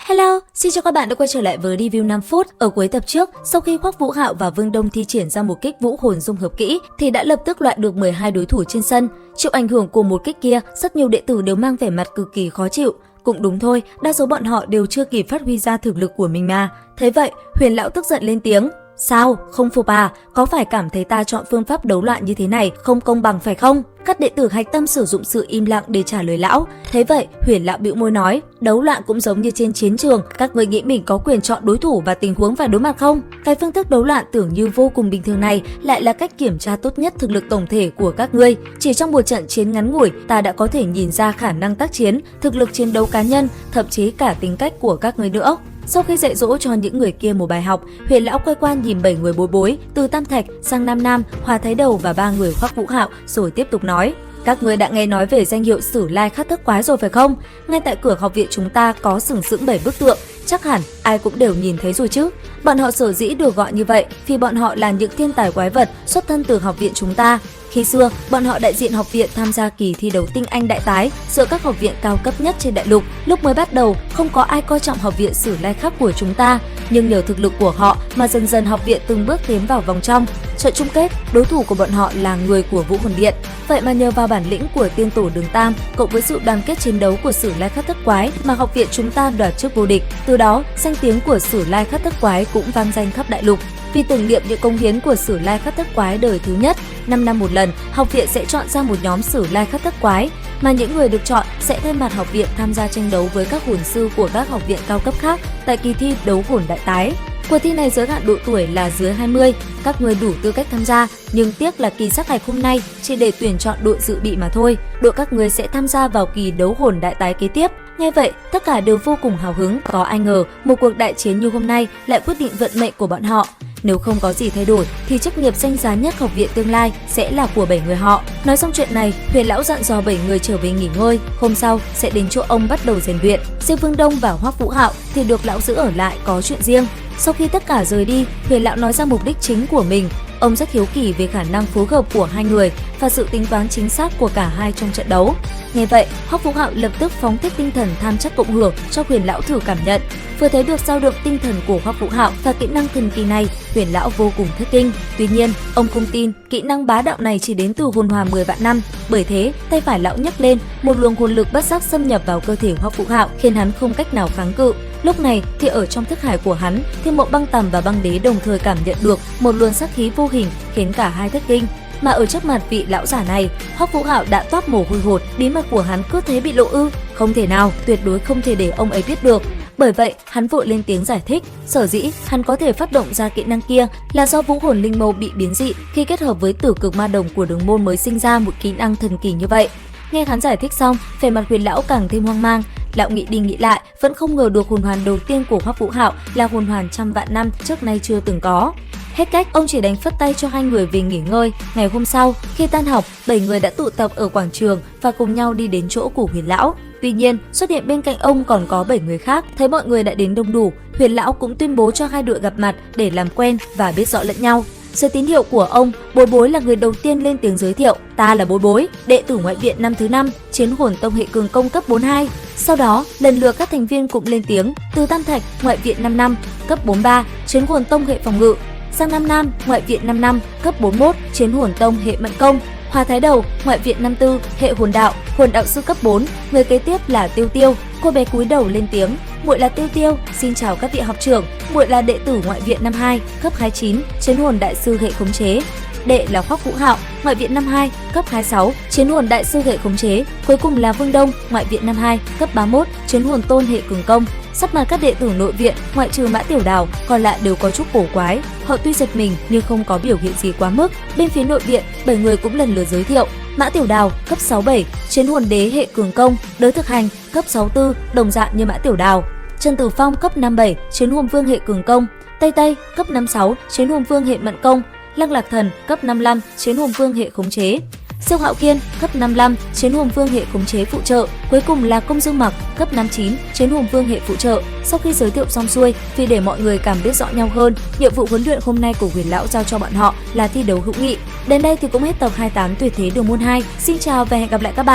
Hello, xin chào các bạn đã quay trở lại với review 5 phút. Ở cuối tập trước, sau khi Hoắc Vũ Hạo và Vương Đông thi triển ra một kích vũ hồn dung hợp kỹ thì đã lập tức loại được 12 đối thủ trên sân. Chịu ảnh hưởng của một kích kia, rất nhiều đệ tử đều mang vẻ mặt cực kỳ khó chịu. Cũng đúng thôi, đa số bọn họ đều chưa kịp phát huy ra thực lực của mình mà. Thế vậy, Huyền lão tức giận lên tiếng. Sao? Không phục à? Có phải cảm thấy ta chọn phương pháp đấu loạn như thế này không công bằng phải không? Các đệ tử hạch tâm sử dụng sự im lặng để trả lời lão. Thế vậy, Huyền lão bĩu môi nói, đấu loạn cũng giống như trên chiến trường, các ngươi nghĩ mình có quyền chọn đối thủ và tình huống phải đối mặt không? Cái phương thức đấu loạn tưởng như vô cùng bình thường này lại là cách kiểm tra tốt nhất thực lực tổng thể của các ngươi. Chỉ trong một trận chiến ngắn ngủi, ta đã có thể nhìn ra khả năng tác chiến, thực lực chiến đấu cá nhân, thậm chí cả tính cách của các ngươi nữa. Sau khi dạy dỗ cho những người kia một bài học, Huyền lão quay qua nhìn 7 người bối bối, từ Tam Thạch sang Nam Nam, Hòa Thái Đầu và 3 người Hoắc Vũ Hạo, rồi tiếp tục nói. Các ngươi đã nghe nói về danh hiệu Sử Lai Khắc Thức Quái rồi phải không? Ngay tại cửa học viện chúng ta có sừng sững 7 bức tượng, chắc hẳn ai cũng đều nhìn thấy rồi chứ. Bọn họ sở dĩ được gọi như vậy vì bọn họ là những thiên tài quái vật xuất thân từ học viện chúng ta. Khi xưa, bọn họ đại diện học viện tham gia kỳ thi đấu tinh anh đại tái giữa các học viện cao cấp nhất trên đại lục. Lúc mới bắt đầu, không có ai coi trọng học viện Sử Lai Khắc của chúng ta, nhưng nhờ thực lực của họ mà dần dần học viện từng bước tiến vào vòng trong. Trận chung kết, đối thủ của bọn họ là người của Vũ Hồn Điện. Vậy mà nhờ vào bản lĩnh của tiên tổ Đường Tam cộng với sự đoàn kết chiến đấu của Sử Lai Khắc Thức Quái mà học viện chúng ta đoạt chức vô địch. Từ đó, danh tiếng của Sử Lai Khắc Thức Quái cũng vang danh khắp đại lục. Vì tưởng niệm những công hiến của Sử Lai Khắc Thức Quái đời thứ nhất, 5 năm một lần, học viện sẽ chọn ra một nhóm Sử Lai Khắc Thức Quái, mà những người được chọn sẽ thay mặt học viện tham gia tranh đấu với các hồn sư của các học viện cao cấp khác tại kỳ thi đấu hồn đại tái. Cuộc thi này giới hạn độ tuổi là dưới 20, các người đủ tư cách tham gia, nhưng tiếc là kỳ sát hạch hôm nay chỉ để tuyển chọn đội dự bị mà thôi. Đội các người sẽ tham gia vào kỳ đấu hồn đại tái kế tiếp. Nghe vậy, tất cả đều vô cùng hào hứng, có ai ngờ một cuộc đại chiến như hôm nay lại quyết định vận mệnh của bọn họ. Nếu không có gì thay đổi thì chức nghiệp danh giá nhất học viện tương lai sẽ là của 7 người họ. Nói xong chuyện này, Huyền lão dặn dò 7 người trở về nghỉ ngơi, hôm sau sẽ đến chỗ ông bắt đầu rèn luyện. Riêng Vương Đông và Hoắc Vũ Hạo thì được lão giữ ở lại có chuyện riêng. Sau khi tất cả rời đi, Huyền lão nói ra mục đích chính của mình. Ông rất hiếu kỳ về khả năng phối hợp của hai người và sự tính toán chính xác của cả hai trong trận đấu. Nghe vậy, Hoắc Vũ Hạo lập tức phóng thích tinh thần tham chắc cộng hưởng cho Huyền lão thử cảm nhận. Vừa thấy được dao động tinh thần của Hoắc Vũ Hạo và kỹ năng thần kỳ này, Huyền lão vô cùng thất kinh. Tuy nhiên, ông không tin kỹ năng bá đạo này chỉ đến từ hồn hòa 10 vạn năm. Bởi thế, tay phải lão nhấc lên, một luồng hồn lực bất giác xâm nhập vào cơ thể Hoắc Vũ Hạo, khiến hắn không cách nào kháng cự. Lúc này thì ở trong thức hải của hắn, Thiên Mộ Băng Tầm và Băng Đế đồng thời cảm nhận được một luồng sát khí vô hình khiến cả hai thất kinh. Mà ở trước mặt vị lão giả này, Hoắc Vũ Hạo đã toát mồ hôi hột, bí mật của hắn cứ thế bị lộ ư? Không thể nào, tuyệt đối không thể để ông ấy biết được. Bởi vậy, hắn vội lên tiếng giải thích, sở dĩ hắn có thể phát động ra kỹ năng kia là do vũ hồn linh mâu bị biến dị khi kết hợp với tử cực ma đồng của Đường Môn mới sinh ra một kỹ năng thần kỳ như vậy. Nghe hắn giải thích xong, vẻ mặt Huyền lão càng thêm hoang mang. Lão nghĩ đi nghĩ lại, vẫn không ngờ được hồn hoàn đầu tiên của Hoắc Vũ Hạo là hồn hoàn trăm vạn năm trước nay chưa từng có. Hết cách, ông chỉ đánh phất tay cho hai người về nghỉ ngơi. Ngày hôm sau, khi tan học, 7 người đã tụ tập ở quảng trường và cùng nhau đi đến chỗ của Huyền lão. Tuy nhiên, xuất hiện bên cạnh ông còn có 7 người khác. Thấy mọi người đã đến đông đủ, Huyền lão cũng tuyên bố cho hai đội gặp mặt để làm quen và biết rõ lẫn nhau. Dưới tín hiệu của ông, Bối Bối là người đầu tiên lên tiếng giới thiệu. Ta là Bối Bối, đệ tử ngoại viện năm thứ 5, chiến hồn tông hệ cường công cấp 42. Sau đó, lần lượt các thành viên cũng lên tiếng. Từ Tam Thạch, ngoại viện 5 năm, cấp 43, chiến hồn tông hệ phòng ngự. Sang Nam Nam, ngoại viện 5 năm, cấp 41, chiến hồn tông hệ mẫn công. Hòa Thái Đầu, ngoại viện 54, hệ hồn đạo sư cấp 4. Người kế tiếp là Tiêu Tiêu. Cô bé cúi đầu lên tiếng. Muội là Tiêu Tiêu, xin chào các vị học trưởng. Muội là đệ tử ngoại viện năm 2, cấp 29, chiến hồn đại sư hệ khống chế. Đệ là Hoắc Vũ Hạo, ngoại viện năm 2, cấp 26, chiến hồn đại sư hệ khống chế. Cuối cùng là Vương Đông, ngoại viện năm 2, cấp 31, chiến hồn tôn hệ cường công. Sắp mặt các đệ tử nội viện, ngoại trừ Mã Tiểu Đào, còn lại đều có chút cổ quái. Họ tuy giật mình nhưng không có biểu hiện gì quá mức. Bên phía nội viện, 7 người cũng lần lượt giới thiệu. Mã Tiểu Đào, cấp 67, chiến hồn đế hệ cường công. Đới Thực Hành, cấp 64, đồng dạng như Mã Tiểu Đào. Trần Tử Phong, cấp 57, chiến hồn vương hệ cường công. Tây Tây, cấp 56, chiến hồn vương hệ mẫn công. Lăng Lạc Thần, cấp 55, chiến hồn vương hệ khống chế. Siêu Hạo Kiên, cấp 55, chiến hồn vương hệ khống chế phụ trợ. Cuối cùng là Công Dương Mặc, cấp 59, chiến hồn vương hệ phụ trợ. Sau khi giới thiệu xong xuôi, vì để mọi người càng biết rõ nhau hơn, nhiệm vụ huấn luyện hôm nay của Huyền lão giao cho bọn họ là thi đấu hữu nghị. Đến đây thì cũng hết tập 28 Tuyệt Thế Đường Môn 2. Xin chào và hẹn gặp lại các bạn.